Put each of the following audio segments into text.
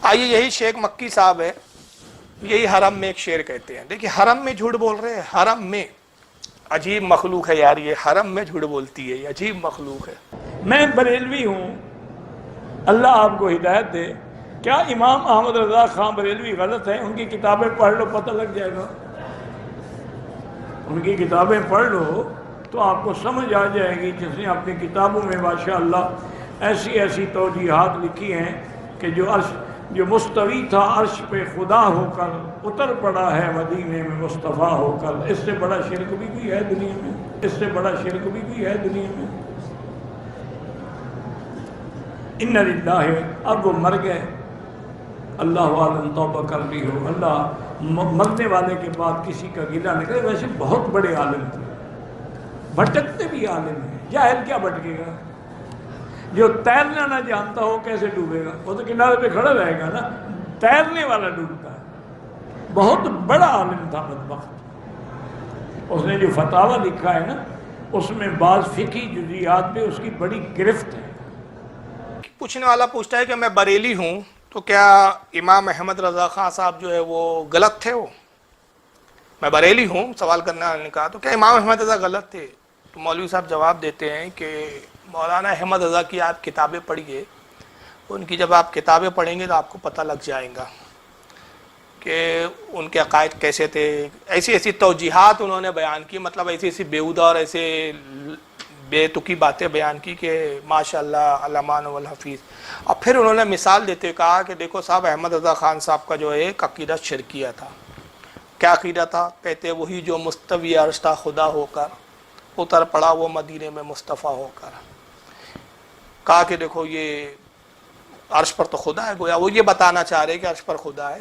آئیے یہی شیخ مکی صاحب ہے، یہی حرم میں ایک شعر کہتے ہیں. دیکھیے حرم میں جھوٹ بول رہے ہیں، حرم میں. عجیب مخلوق ہے یار، یہ حرم میں جھوٹ بولتی ہے، یہ عجیب مخلوق ہے. میں بریلوی ہوں، اللہ آپ کو ہدایت دے. کیا امام احمد رضا خان بریلوی غلط ہیں؟ ان کی کتابیں پڑھ لو پتہ لگ جائے گا. ان کی کتابیں پڑھ لو تو آپ کو سمجھ آ جائے گی. جس نے اپنی کتابوں میں ماشاءاللہ ایسی ایسی توجیحات لکھی ہیں کہ جو مستوی تھا عرش پہ خدا ہو کر اتر پڑا ہے مدینے میں مصطفیٰ ہو کر. اس سے بڑا شرک بھی کوئی ہے دنیا میں؟ اس سے بڑا شرک بھی کوئی ہے دنیا میں؟ ان للہ. اب وہ مر گئے، اللہ عالم توبہ کر لی ہو. اللہ مرنے والے کے بعد کسی کا گلہ نہ کرے. ویسے بہت بڑے عالم تھے، بھٹکتے بھی عالم ہیں. جاہل کیا بھٹکے گا؟ جو تیرنا نہ جانتا ہو کیسے ڈوبے گا؟ وہ تو کنارے پہ کھڑا رہے گا نا. تیرنے والا ڈوبتا ہے. بہت بڑا عالم تھا بدبخت. اس نے جو فتاوی لکھا ہے نا، اس میں بعض فقہی جزیات پہ اس کی بڑی گرفت ہے. پوچھنے والا پوچھتا ہے کہ میں بریلی ہوں تو کیا امام احمد رضا خان صاحب جو ہے وہ غلط تھے؟ وہ میں بریلی ہوں، سوال کرنے والے نے کہا تو کیا امام احمد رضا غلط تھے؟ تو مولوی صاحب جواب دیتے ہیں کہ مولانا احمد رضا کی آپ کتابیں پڑھیے، ان کی جب آپ کتابیں پڑھیں گے تو آپ کو پتہ لگ جائے گا کہ ان کے عقائد کیسے تھے. ایسی ایسی توجیحات انہوں نے بیان کی، مطلب ایسی ایسی بیہودہ اور ایسے بے تکی باتیں بیان کی کہ ماشاء اللہ علامان والحفیظ. اور پھر انہوں نے مثال دیتے کہا کہ دیکھو صاحب، احمد رضا خان صاحب کا جو ایک عقیدہ شرکیہ تھا. کیا عقیدہ تھا؟ کہتے وہی جو مستوی عرش تھا خدا ہو کر اتر پڑا وہ مدینے میں مصطفیٰ ہو کر. کہا کہ دیکھو یہ عرش پر تو خدا ہے، گویا وہ یہ بتانا چاہ رہے کہ عرش پر خدا ہے.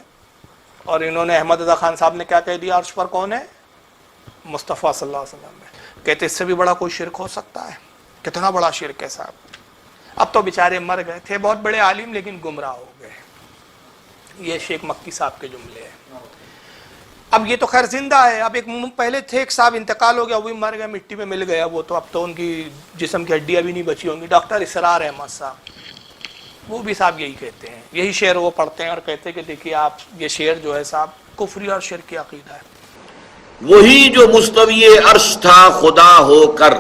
اور انہوں نے احمد رضا خان صاحب نے کیا کہہ دیا؟ عرش پر کون ہے؟ مصطفیٰ صلی اللہ علیہ وسلم ہے. کہتے اس سے بھی بڑا کوئی شرک ہو سکتا ہے؟ کتنا بڑا شرک ہے صاحب. اب تو بیچارے مر گئے تھے، بہت بڑے عالم، لیکن گمراہ ہو گئے. یہ شیخ مکی صاحب کے جملے ہیں. اب یہ تو خیر زندہ ہے. اب ایک پہلے تھے ایک صاحب، انتقال ہو گیا، وہ بھی مر گئے، مٹی میں مل گیا وہ تو. اب تو ان کی جسم کی ہڈیاں بھی نہیں بچی ہوں گی. ڈاکٹر اسرار احمد صاحب، وہ بھی صاحب یہی کہتے ہیں، یہی شعر وہ پڑھتے ہیں اور کہتے ہیں کہ دیکھیے آپ یہ شعر جو ہے صاحب کفری اور شرک کی عقیدہ ہے. وہی جو مستوی عرش تھا خدا ہو کر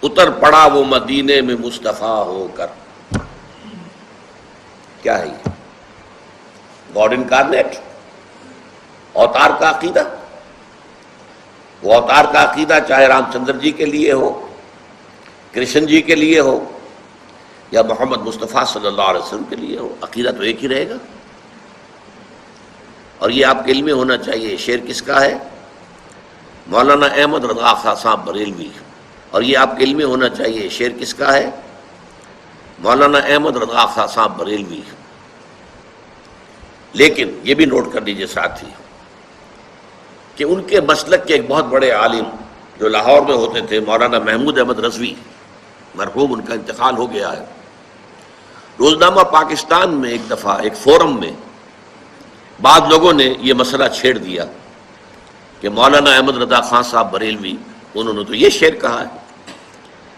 اتر پڑا وہ مدینے میں مصطفیٰ ہو کر. کیا ہے یہ؟ گاڈ انکارنیٹ، اوتار کا عقیدہ. وہ اوتار کا عقیدہ چاہے رام چندر جی کے لیے ہو، کرشن جی کے لیے ہو، یا محمد مصطفیٰ صلی اللہ علیہ وسلم کے لیے ہو، عقیدہ تو ایک ہی رہے گا. اور یہ آپ کے علم میں ہونا چاہیے. شعر کس کا ہے؟ مولانا احمد رضا خان صاحب بریلوی. اور یہ آپ کے علم میں ہونا چاہیے. شعر کس کا ہے؟ مولانا احمد رضا خان صاحب بریلوی. لیکن یہ بھی نوٹ کر لیجیے ساتھی کہ ان کے مسلک کے ایک بہت بڑے عالم جو لاہور میں ہوتے تھے، مولانا محمود احمد رضوی، مرحوم، ان کا انتقال ہو گیا ہے. روزنامہ پاکستان میں ایک دفعہ ایک فورم میں بعض لوگوں نے یہ مسئلہ چھیڑ دیا کہ مولانا احمد رضا خان صاحب بریلوی، انہوں نے تو یہ شعر کہا ہے،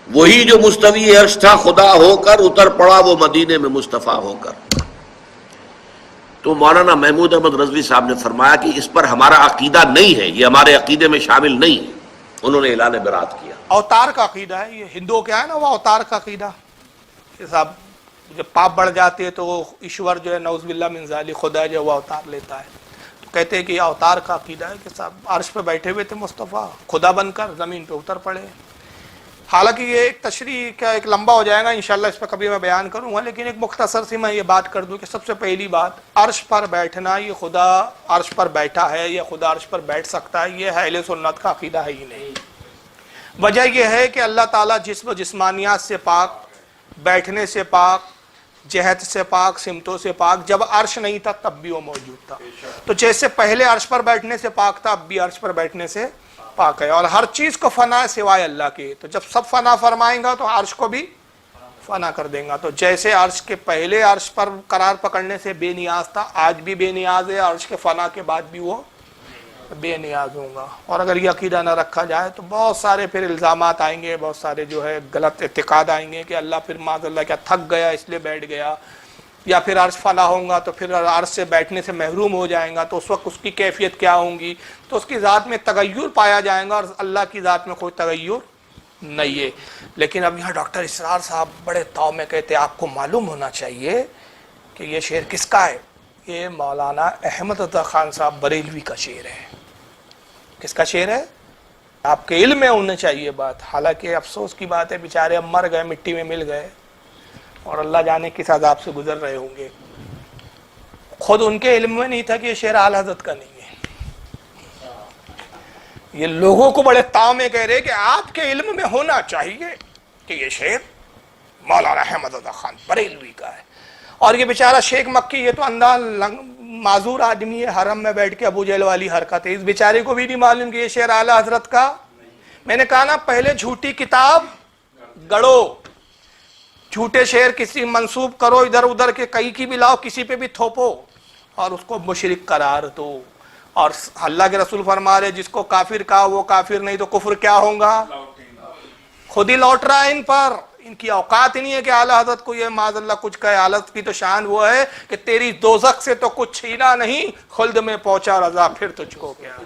وہی جو مستوی عرش تھا خدا ہو کر اتر پڑا وہ مدینے میں مصطفیٰ ہو کر. تو مولانا محمود احمد رضوی صاحب نے فرمایا کہ اس پر ہمارا عقیدہ نہیں ہے، یہ ہمارے عقیدے میں شامل نہیں ہے. انہوں نے اعلان برات کیا. اوتار کا عقیدہ ہے یہ. ہندوؤں کیا ہے نا وہ اوتار کا عقیدہ کہ صاحب جب پاپ بڑھ جاتے ہیں تو وہ ایشور جو ہے نعوذ باللہ من ذالک خدا جو ہے وہ اوتار لیتا ہے. تو کہتے ہیں کہ یہ اوتار کا عقیدہ ہے کہ صاحب عرش پہ بیٹھے ہوئے تھے مصطفیٰ، خدا بن کر زمین پہ اتر پڑے. حالانکہ یہ ایک تشریح کا ایک لمبا ہو جائے گا، انشاءاللہ اس پہ کبھی میں بیان کروں گا، لیکن ایک مختصر سی میں یہ بات کر دوں کہ سب سے پہلی بات، عرش پر بیٹھنا، یہ خدا عرش پر بیٹھا ہے یا خدا عرش پر بیٹھ سکتا ہے، یہ اہل سنت کا عقیدہ ہے ہی نہیں. وجہ یہ ہے کہ اللہ تعالیٰ جسم و جسمانیات سے پاک، بیٹھنے سے پاک، جہت سے پاک، سمتوں سے پاک. جب عرش نہیں تھا تب بھی وہ موجود تھا. تو جیسے پہلے عرش پر بیٹھنے سے پاک تھا، اب بھی عرش پر بیٹھنے سے پاک ہے. اور ہر چیز کو فنا ہے سوائے اللہ کے. تو جب سب فنا فرمائیں گا تو عرش کو بھی فنا کر دیں گا. تو جیسے عرش کے پہلے عرش پر قرار پکڑنے سے بے نیاز تھا، آج بھی بے نیاز ہے. عرش کے فنا کے بعد بھی وہ بے نیاز ہوں گا. اور اگر یہ عقیدہ نہ رکھا جائے تو بہت سارے پھر الزامات آئیں گے، بہت سارے جو ہے غلط اعتقاد آئیں گے کہ اللہ پھر معاذ اللہ کیا تھک گیا اس لیے بیٹھ گیا، یا پھر عرش فنا ہوگا تو پھر عرش سے بیٹھنے سے محروم ہو جائے گا، تو اس وقت اس کی کیفیت کیا ہوں گی؟ تو اس کی ذات میں تغیر پایا جائے گا، اور اللہ کی ذات میں کوئی تغیر نہیں ہے۔ لیکن اب یہاں ڈاکٹر اسرار صاحب بڑے طاؤ میں کہتے ہیں آپ کو معلوم ہونا چاہیے کہ یہ شعر کس کا ہے؟ یہ مولانا احمد رضا خان صاحب بریلوی کا شعر ہے۔ کس کا شعر ہے؟ آپ کے علم میں ہونا چاہیے بات، حالانکہ افسوس کی بات ہے بیچارے اب مر گئے، مٹی میں مل گئے، اور اللہ جانے کس عذاب سے گزر رہے ہوں گے۔ خود ان کے علم میں نہیں تھا کہ یہ شعر اعلی حضرت کا نہیں ہے، یہ لوگوں کو بڑے طاؤ میں کہہ رہے کہ آپ کے علم میں ہونا چاہیے کہ یہ شعر مولانا احمد رضا خان بریلوی کا ہے۔ اور یہ بیچارہ شیخ مکی، یہ تو اندھا معذور آدمی ہے، حرم میں بیٹھ کے ابو جہل والی حرکت ہے، اس بیچارے کو بھی نہیں معلوم کہ یہ شعر اعلی حضرت کا۔ میں نے کہا نا پہلے جھوٹی کتاب گڑو، جھوٹے شعر کسی منسوب کرو ادھر ادھر کے، کئی کی بھی لاؤ، کسی پہ بھی تھوپو اور اس کو مشرک قرار دو۔ اور اللہ کے رسول فرما رہے جس کو کافر کہا وہ کافر نہیں تو کفر کیا ہوگا؟ خود ہی لوٹ رہا ہے ان پر، ان کی اوقات ہی نہیں ہے کہ اعلیٰ حضرت کو یہ معاذ اللہ کچھ کہے۔ اعلیٰ حضرت کی تو شان وہ ہے کہ تیری دوزخ سے تو کچھ چھینا نہیں، خلد میں پہنچا رضا پھر تجھ کو کیا۔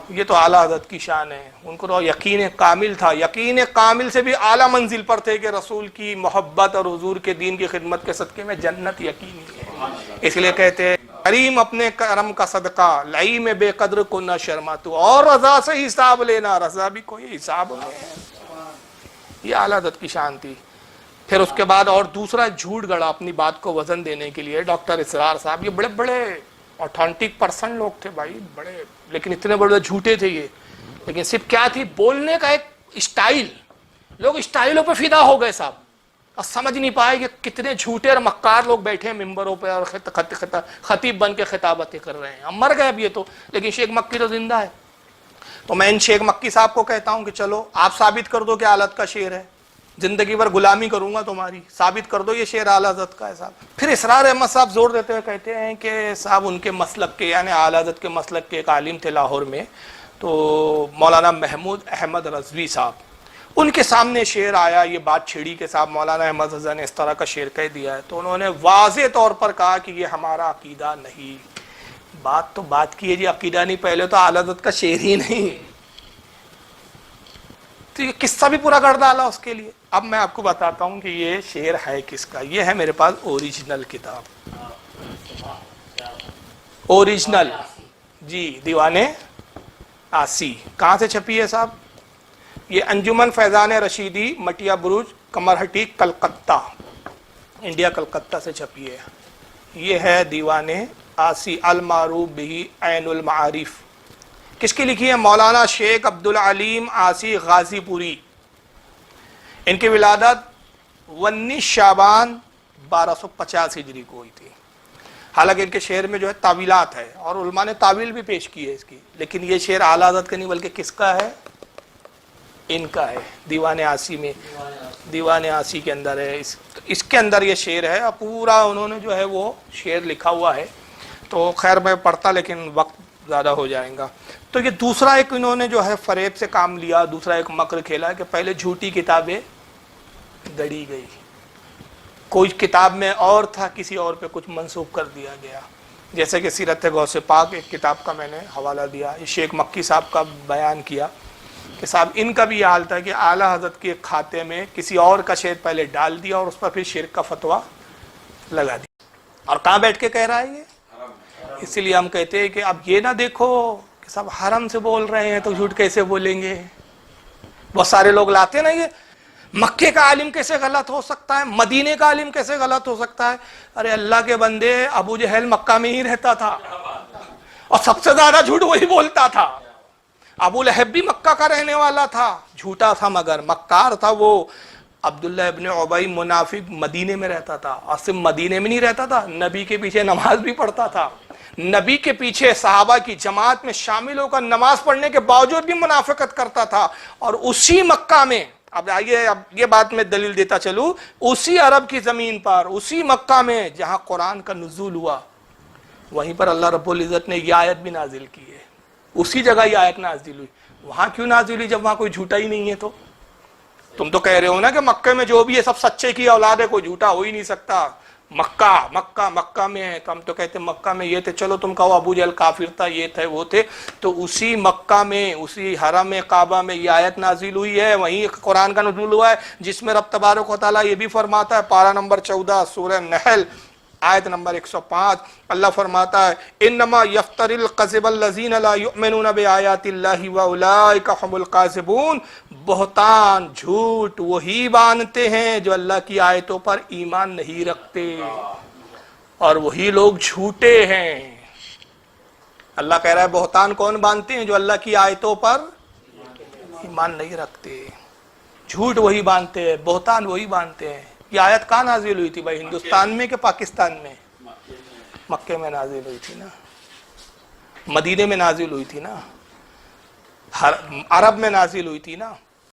یہ تو اعلیٰ حضرت کی شان ہے، ان کو تو یقین کامل تھا، یقین کامل سے بھی اعلیٰ منزل پر تھے کہ رسول کی محبت اور حضور کے دین کی خدمت کے صدقے میں جنت یقینی ہے۔ اس لیے کہتے ہیں کریم اپنے کرم کا صدقہ، لئی میں بے قدر کو نہ شرما تو، اور رضا سے حساب لینا، رضا بھی کوئی حساب میں ہے۔ یہ اعلیٰ حضرت کی شان تھی۔ پھر اس کے بعد اور دوسرا جھوٹ گڑا اپنی بات کو وزن دینے کے لیے ڈاکٹر اسرار صاحب، یہ بڑے بڑے اوتھینٹک پرسن لوگ تھے بھائی، بڑے، لیکن اتنے بڑے جھوٹے تھے یہ۔ لیکن صرف کیا تھی؟ بولنے کا ایک اسٹائل، لوگ اسٹائلوں پہ فدا ہو گئے صاحب، اور سمجھ نہیں پائے کہ کتنے جھوٹے اور مکار لوگ بیٹھے ہیں ممبروں پہ اور خطیب بن کے خطابتیں کر رہے ہیں۔ ہم مر گئے اب یہ تو، لیکن شیخ مکی تو زندہ ہے۔ تو میں ان شیخ مکی صاحب کو کہتا ہوں کہ چلو آپ ثابت کر دو کہ اعلیٰ حضرت کا شعر ہے، زندگی بھر غلامی کروں گا تمہاری، ثابت کر دو یہ شعر اعلیٰ حضرت کا ہے صاحب۔ پھر اسرار احمد صاحب زور دیتے ہوئے کہتے ہیں کہ صاحب ان کے مسلک کے، یعنی اعلیٰ حضرت کے مسلک کے ایک عالم تھے لاہور میں، تو مولانا محمود احمد رضوی صاحب، ان کے سامنے شعر آیا، یہ بات چھڑی کہ صاحب مولانا احمد رضا نے اس طرح کا شعر کہہ دیا ہے، تو انہوں نے واضح طور پر کہا کہ یہ ہمارا عقیدہ نہیں۔ بات تو بات کی ہے جی، عقیدہ نہیں، پہلے تو اعلیٰ حضرت کا شعر ہی نہیں، تو یہ قصہ بھی پورا کر ڈالا اس کے لیے۔ اب میں آپ کو بتاتا ہوں کہ یہ شعر ہے کس کا۔ یہ ہے میرے پاس اوریجنل کتاب، اوریجنل جی، دیوان آسی۔ کہاں سے چھپی ہے صاحب؟ یہ انجمن فیضان رشیدی، مٹیا بروج، کمرہٹی، کلکتہ، انڈیا کلکتہ سے چھپی ہے۔ یہ ہے دیوان آسی المعروف بہ عین المعارف۔ کس کی لکھی ہے؟ مولانا شیخ عبدالعلیم آسی غازی پوری۔ ان کی ولادت 19 شعبان 1250 ہجری کو ہوئی تھی۔ حالانکہ ان کے شعر میں جو ہے تعویلات ہے، اور علماء نے تعویل بھی پیش کی ہے اس کی، لیکن یہ شعر اعلیٰ حضرت کا نہیں بلکہ کس کا ہے؟ ان کا ہے، دیوان آسی میں، دیوان آسی کے اندر ہے۔ اس کے اندر یہ شعر ہے، پورا انہوں نے جو ہے وہ شعر لکھا ہوا ہے۔ تو خیر میں پڑھتا لیکن وقت زیادہ ہو جائے گا۔ تو یہ دوسرا ایک انہوں نے جو ہے فریب سے کام لیا، دوسرا ایک مکر کھیلا کہ پہلے جھوٹی کتابیں گڑی گئی، کوئی کتاب میں اور تھا، کسی اور پہ کچھ منسوب کر دیا گیا، جیسے کہ سیرت غوث پاک ایک کتاب کا میں نے حوالہ دیا، شیخ مکی صاحب کا بیان کیا کہ صاحب ان کا بھی یہ حال تھا کہ اعلیٰ حضرت کے کھاتے میں کسی اور کا شعر پہلے ڈال دیا اور اس پر پھر شرک کا فتویٰ لگا دیا۔ اور کہاں بیٹھ کے کہہ رہا ہے یہ؟ اسی لیے ہم کہتے ہیں کہ اب یہ نہ دیکھو کہ صاحب حرم سے بول رہے ہیں تو جھوٹ کیسے بولیں گے۔ بہت سارے لوگ لاتے نا، یہ مکے کا عالم کیسے غلط ہو سکتا ہے، مدینے کا عالم کیسے غلط ہو سکتا ہے۔ ارے اللہ کے بندے، ابو جہل مکہ میں ہی رہتا تھا اور سب سے زیادہ جھوٹ وہی بولتا تھا۔ ابو لہب بھی مکہ کا رہنے والا تھا، جھوٹا تھا مگر مکار تھا وہ۔ عبداللہ ابن عبی منافق مدینے میں رہتا تھا، اور صرف مدینے میں نہیں رہتا تھا، نبی کے پیچھے نماز بھی پڑھتا تھا، نبی کے پیچھے صحابہ کی جماعت میں شامل ہو کر نماز پڑھنے کے باوجود بھی منافقت کرتا تھا۔ اور اسی مکہ میں، اب آئیے اب یہ بات میں دلیل دیتا چلوں، اسی عرب کی زمین پر، اسی مکہ میں جہاں قرآن کا نزول ہوا، وہیں پر اللہ رب العزت نے یہ آیت بھی نازل کی ہے، اسی جگہ یہ آیت نازل ہوئی۔ وہاں کیوں نازل ہوئی جب وہاں کوئی جھوٹا ہی نہیں ہے؟ تو تم تو کہہ رہے ہو نا کہ مکے میں جو بھی ہے سب سچے کی اولاد ہے، کوئی جھوٹا ہو ہی نہیں سکتا۔ مکہ میں ہے، تو ہم تو کہتے ہیں مکہ میں یہ تھے، چلو تم کہو ابو جہل کافر تھا، یہ تھے وہ تھے، تو اسی مکہ میں، اسی حرم کعبہ میں یہ آیت نازل ہوئی ہے، وہیں قرآن کا نزول ہوا ہے، جس میں رب تبارک و تعالیٰ یہ بھی فرماتا ہے، پارہ نمبر 14 سورہ نحل آیت نمبر 105، اللہ فرماتا ہے انما یفتر الکذب الذین لا یؤمنون بآیات اللہ واولئک هم الکاذبون، بہتان جھوٹ وہی باندھتے ہیں جو اللہ کی آیتوں پر ایمان نہیں رکھتے، اور وہی لوگ جھوٹے ہیں۔ اللہ کہہ رہا ہے بہتان کون باندھتے ہیں؟ جو اللہ کی آیتوں پر ایمان نہیں رکھتے، جھوٹ وہی باندھتے ہیں، بہتان وہی باندھتے ہیں۔ یہ آیت کہاں نازل ہوئی تھی بھائی؟ ہندوستان میں کہ پاکستان میں؟ مکے میں نازل ہوئی تھی نا، مدینے میں نازل ہوئی تھی نا، عرب میں نازل ہوئی تھی نا۔